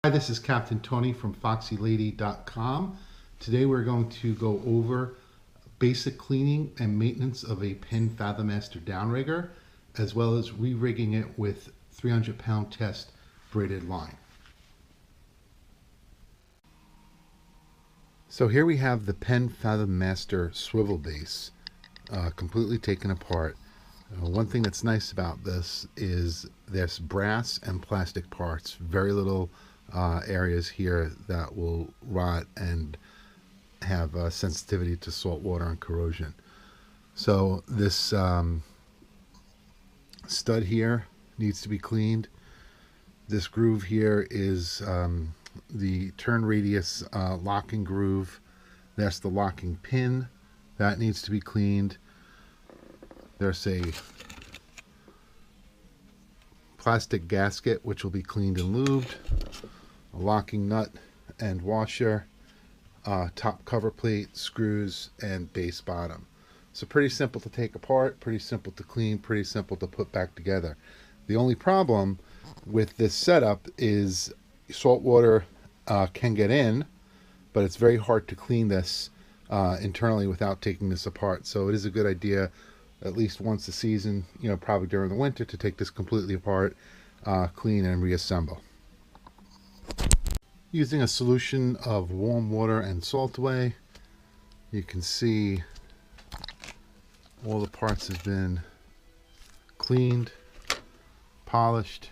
Hi, this is Captain Tony from FoxyLady.com. Today we're going to go over basic cleaning and maintenance of a Penn Fathom Downrigger, as well as re-rigging it with 300-pound test braided line. So here we have the Penn Fathom Master swivel base completely taken apart. One thing that's nice about this is there's brass and plastic parts, very little areas here that will rot and have sensitivity to salt water and corrosion. So this stud here needs to be cleaned. This groove here is the turn radius locking groove. That's the locking pin. That needs to be cleaned. There's a plastic gasket which will be cleaned and lubed. A locking nut and washer, top cover plate, screws, and base bottom. So pretty simple to take apart, pretty simple to clean, pretty simple to put back together. The only problem with this setup is salt water can get in, but it's very hard to clean this internally without taking this apart. So it is a good idea at least once a season, probably during the winter, to take this completely apart, clean and reassemble. Using a solution of warm water and salt away, you can see all the parts have been cleaned, polished,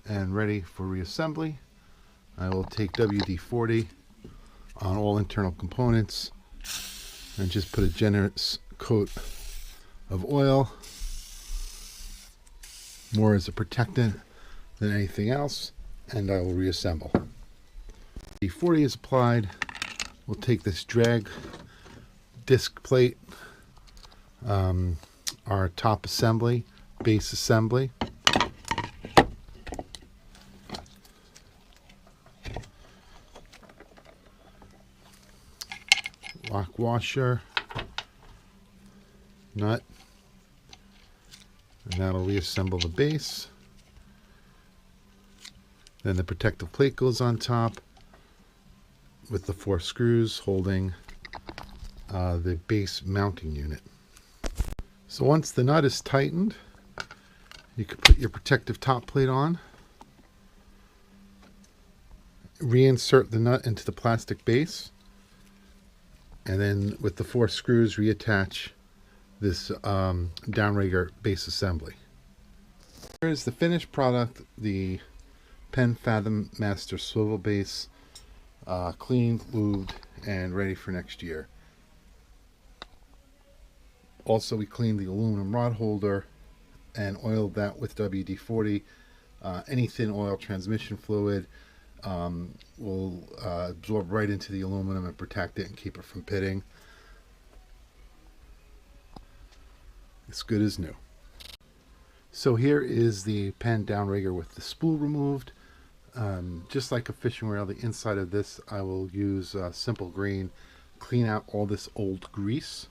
and ready for reassembly. I will take WD-40 on all internal components and just put a generous coat of oil, more as a protectant than anything else, and I will reassemble. WD-40 is applied. We'll take this drag disc plate, our top assembly, base assembly, lock washer, nut, and that'll reassemble the base. Then the protective plate goes on top with the 4 screws holding the base mounting unit. So once the nut is tightened, you can put your protective top plate on, reinsert the nut into the plastic base, and then with the 4 screws reattach this downrigger base assembly. Here is the finished product, the Penn Fathom Master Swivel Base, cleaned, lubed, and ready for next year. Also, we cleaned the aluminum rod holder and oiled that with WD-40. Any thin oil transmission fluid will absorb right into the aluminum and protect it and keep it from pitting. It's good as new. So here is the Penn Downrigger with the spool removed. Just like a fishing reel, the inside of this I will use simple green, clean out all this old grease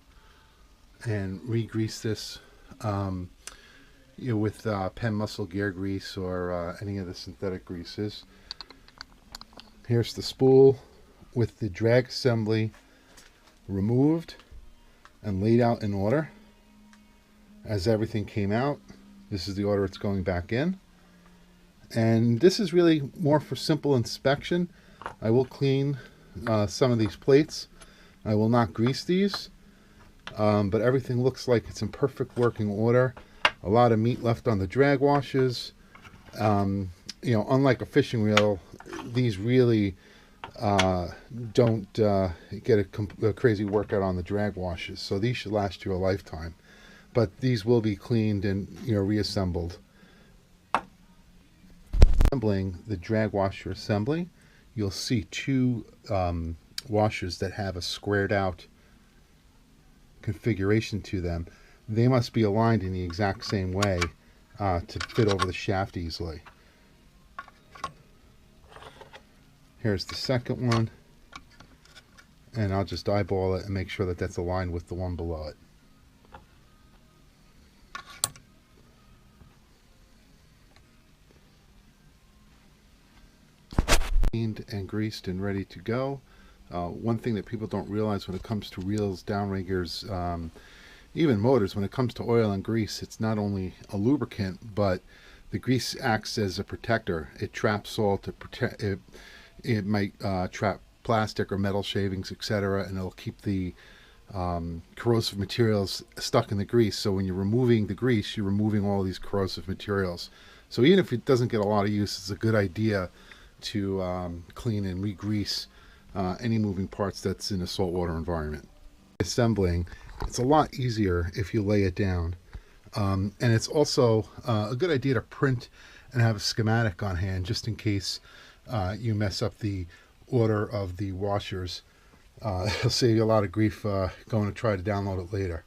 and re-grease this with Penn Muscle Gear grease or any of the synthetic greases. Here's the spool with the drag assembly removed and laid out in order. As everything came out, this is the order it's going back in. And this is really more for simple inspection. I will clean some of these plates. I will not grease these, but everything looks like it's in perfect working order. A lot of meat left on the drag washes. Unlike a fishing reel, these really don't get a crazy workout on the drag washes. So these should last you a lifetime. But these will be cleaned and reassembled. Assembling the drag washer assembly, you'll see 2 washers that have a squared out configuration to them. They must be aligned in the exact same way to fit over the shaft easily. Here's the second one, and I'll just eyeball it and make sure that that's aligned with the one below it. cleaned and greased and ready to go. One thing that people don't realize when it comes to reels, downriggers, even motors, when it comes to oil and grease, it's not only a lubricant, but the grease acts as a protector. It traps salt, it might trap plastic or metal shavings, etc., and it'll keep the corrosive materials stuck in the grease. So when you're removing the grease, you're removing all these corrosive materials. So even if it doesn't get a lot of use, it's a good idea to clean and re-grease any moving parts that's in a saltwater environment. Assembling, it's a lot easier if you lay it down, and it's also a good idea to print and have a schematic on hand just in case you mess up the order of the washers. It'll save you a lot of grief going to try to download it later.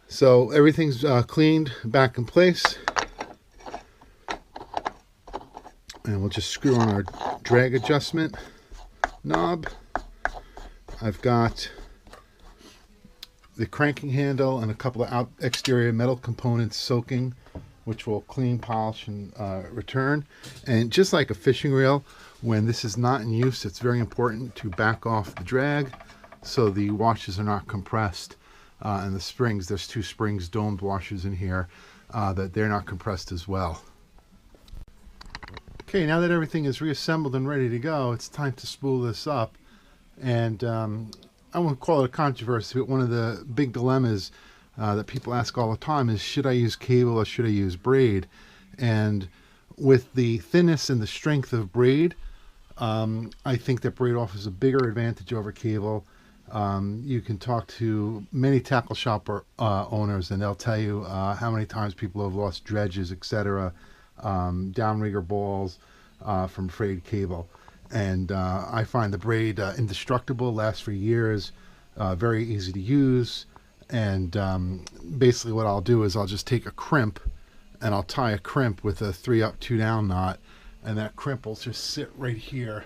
So everything's cleaned, back in place, and we'll just screw on our drag adjustment knob. I've got the cranking handle and a couple of exterior metal components soaking, which will clean, polish, and return. And just like a fishing reel, when this is not in use, it's very important to back off the drag so the washers are not compressed. And the springs, there's 2 springs, domed washers in here, that they're not compressed as well. Okay, now that everything is reassembled and ready to go, it's time to spool this up. And I won't call it a controversy, but one of the big dilemmas that people ask all the time is, should I use cable or should I use braid? And with the thinness and the strength of braid, I think that braid offers a bigger advantage over cable. You can talk to many tackle shop owners and they'll tell you how many times people have lost dredges, etc., downrigger balls from frayed cable. And I find the braid indestructible, lasts for years, very easy to use. And basically what I'll do is I'll just take a crimp and I'll tie a crimp with a 3 up 2 down knot, and that crimp will just sit right here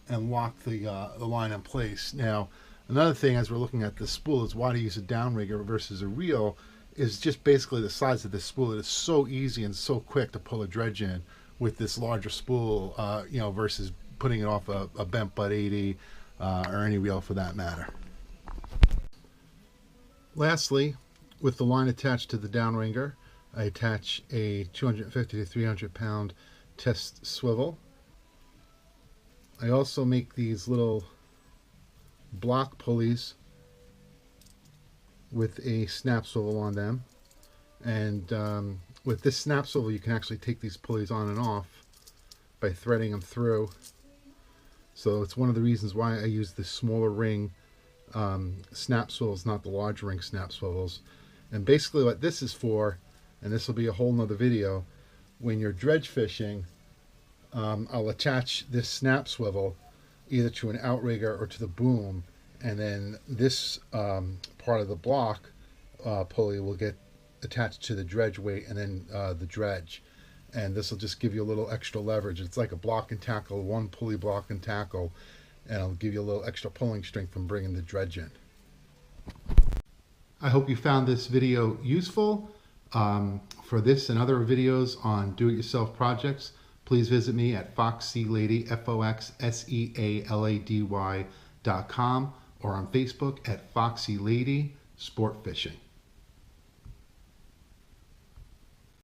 and lock the line in place. Now, another thing as we're looking at the spool is why to use a downrigger versus a reel is just basically the size of this spool. It is so easy and so quick to pull a dredge in with this larger spool, versus putting it off a bent butt 80 or any reel for that matter. Lastly, with the line attached to the downrigger, I attach a 250 to 300 pound test swivel. I also make these little block pulleys with a snap swivel on them, and with this snap swivel you can actually take these pulleys on and off by threading them through. So it's one of the reasons why I use the smaller ring snap swivels, not the large ring snap swivels. And basically what this is for, and this will be a whole nother video, when you're dredge fishing, I'll attach this snap swivel either to an outrigger or to the boom, and then this part of the block pulley will get attached to the dredge weight and then the dredge, and this will just give you a little extra leverage. It's like a block and tackle, one pulley block and tackle, and it'll give you a little extra pulling strength from bringing the dredge in. I hope you found this video useful. For this and other videos on do-it-yourself projects, please visit me at foxsealady, FOXSEALADY.com, or on Facebook at Foxy Lady Sport Fishing.